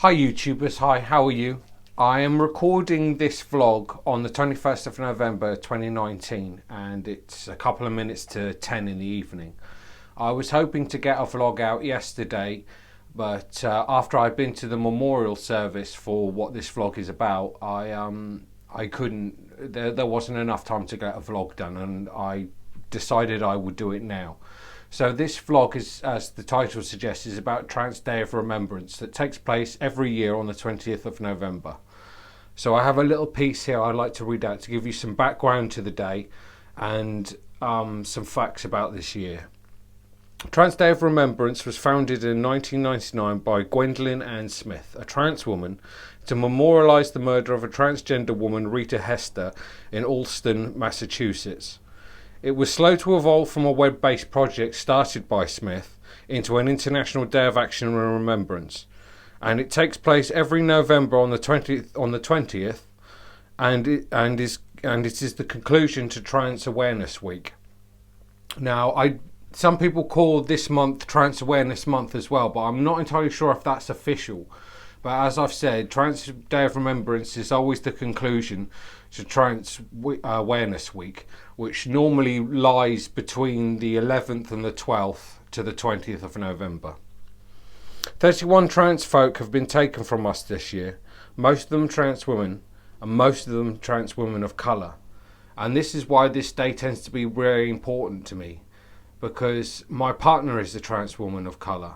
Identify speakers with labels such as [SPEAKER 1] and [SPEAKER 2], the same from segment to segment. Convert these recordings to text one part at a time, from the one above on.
[SPEAKER 1] Hi YouTubers, hi, how are you? I am recording this vlog on the 21st of November 2019 and it's a couple of minutes to 10 in the evening. I was hoping to get a vlog out yesterday, but after I'd been to the memorial service for what this vlog is about, I couldn't, there wasn't enough time to get a vlog done, and I decided I would do it now. So this vlog is, as the title suggests, is about Trans Day of Remembrance that takes place every year on the 20th of November. So I have a little piece here I'd like to read out to give you some background to the day and some facts about this year. Trans Day of Remembrance was founded in 1999 by Gwendolyn Ann Smith, a trans woman, to memorialise the murder of a transgender woman, Rita Hester, in Allston, Massachusetts. It was slow to evolve from a web-based project started by Smith into an international day of action and remembrance, and it takes place every November on the 20th, and it is the conclusion to Trans Awareness Week. Now, some people call this month Trans Awareness Month as well, but I'm not entirely sure if that's official. But as I've said, Trans Day of Remembrance is always the conclusion to Trans Awareness Week, which normally lies between the 11th and the 12th to the 20th of November. 31 trans folk have been taken from us this year, most of them trans women, and most of them trans women of colour. And this is why this day tends to be very important to me, because my partner is a trans woman of colour.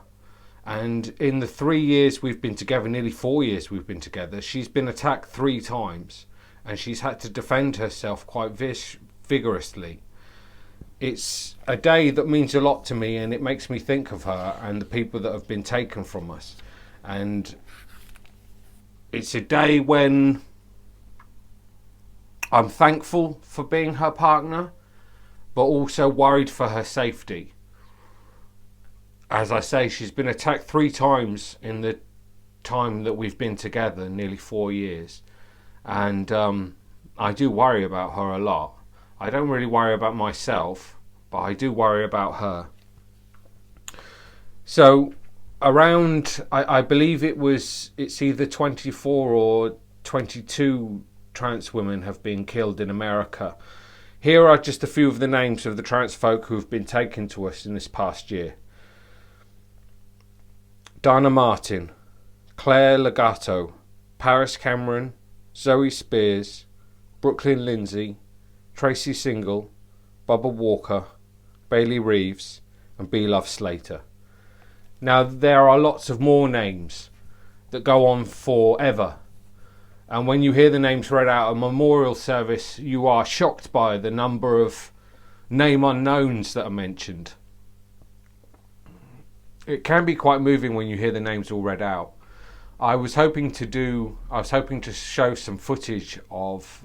[SPEAKER 1] And in the 3 years we've been together, nearly 4 years we've been together, she's been attacked 3 times and she's had to defend herself quite vigorously. It's a day that means a lot to me, and it makes me think of her and the people that have been taken from us. And it's a day when I'm thankful for being her partner, but also worried for her safety. As I say, she's been attacked 3 times in the time that we've been together, nearly 4 years. And I do worry about her a lot. I don't really worry about myself, but I do worry about her. So around, I believe it's either 24 or 22 trans women have been killed in America. Here are just a few of the names of the trans folk who have been taken to us in this past year. Dana Martin, Claire Legato, Paris Cameron, Zoe Spears, Brooklyn Lindsay, Tracy Single, Bubba Walker, Bailey Reeves, and B. Love Slater. Now, there are lots of more names that go on forever. And when you hear the names read out at a memorial service, you are shocked by the number of name unknowns that are mentioned. It can be quite moving when you hear the names all read out. I was hoping to show some footage of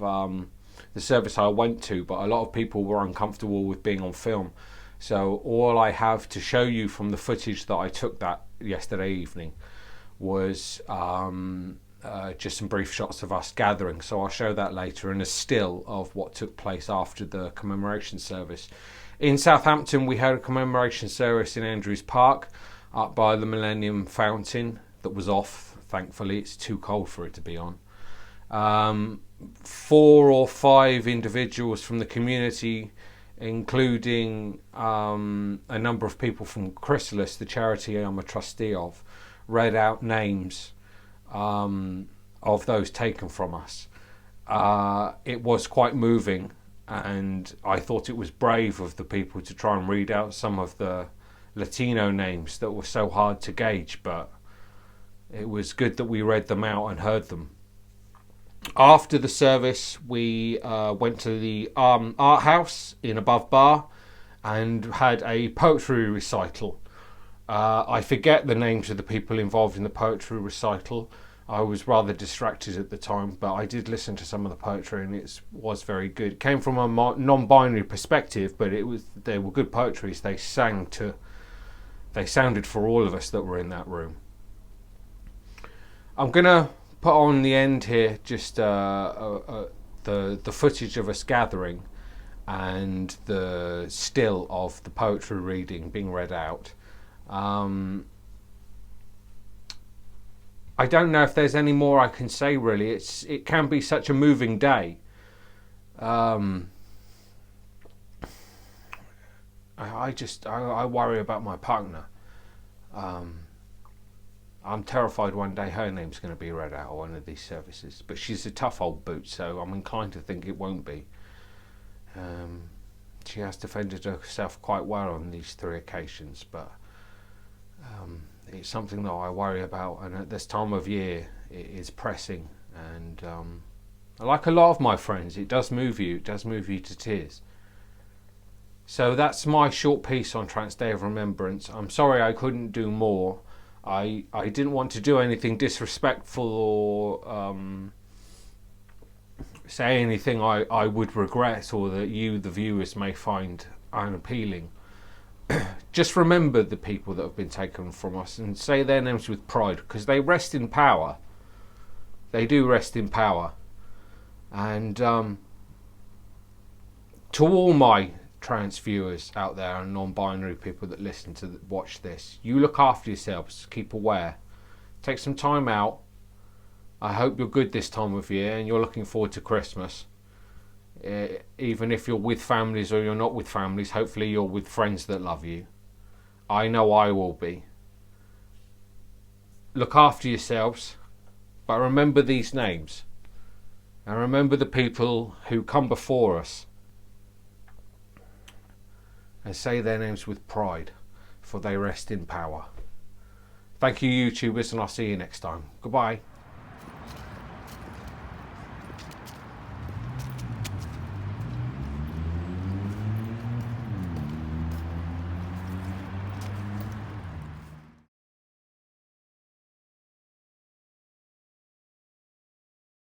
[SPEAKER 1] the service I went to, but a lot of people were uncomfortable with being on film. So all I have to show you from the footage that I took that yesterday evening was just some brief shots of us gathering. So I'll show that later, and a still of what took place after the commemoration service. In Southampton, we had a commemoration service in Andrews Park, up by the Millennium Fountain, that was off, thankfully. It's too cold for it to be on. 4 or 5 individuals from the community, including a number of people from Chrysalis, the charity I'm a trustee of, read out names of those taken from us. It was quite moving, and I thought it was brave of the people to try and read out some of the Latino names that were so hard to gauge, but it was good that we read them out and heard them. After the service, we went to the art house in Above Bar and had a poetry recital. I forget the names of the people involved in the poetry recital. I was rather distracted at the time, but I did listen to some of the poetry, and it was very good. It came from a non-binary perspective, but they were good poetries. They sounded for all of us that were in that room. I'm gonna put on the end here just the footage of us gathering and the still of the poetry reading being read out. I don't know if there's any more I can say really. It can be such a moving day. I worry about my partner. I'm terrified one day her name's going to be read out on one of these services, but she's a tough old boot, so I'm inclined to think it won't be. She has defended herself quite well on these 3 occasions, but it's something that I worry about, and at this time of year it is pressing, and like a lot of my friends, it does move you to tears. So that's my short piece on Trans Day of Remembrance. I'm sorry I couldn't do more. I didn't want to do anything disrespectful or say anything I would regret or that you, the viewers, may find unappealing. Just remember the people that have been taken from us and say their names with pride, because they rest in power. They do rest in power. And to all my trans viewers out there and non-binary people that listen to watch this, you look after yourselves, keep aware, take some time out. I hope you're good this time of year and you're looking forward to Christmas. Even if you're with families or you're not with families, hopefully you're with friends that love you. I know I will be. Look after yourselves, but remember these names and remember the people who come before us, and say their names with pride, for they rest in power. Thank you, YouTubers, and I'll see you next time. Goodbye.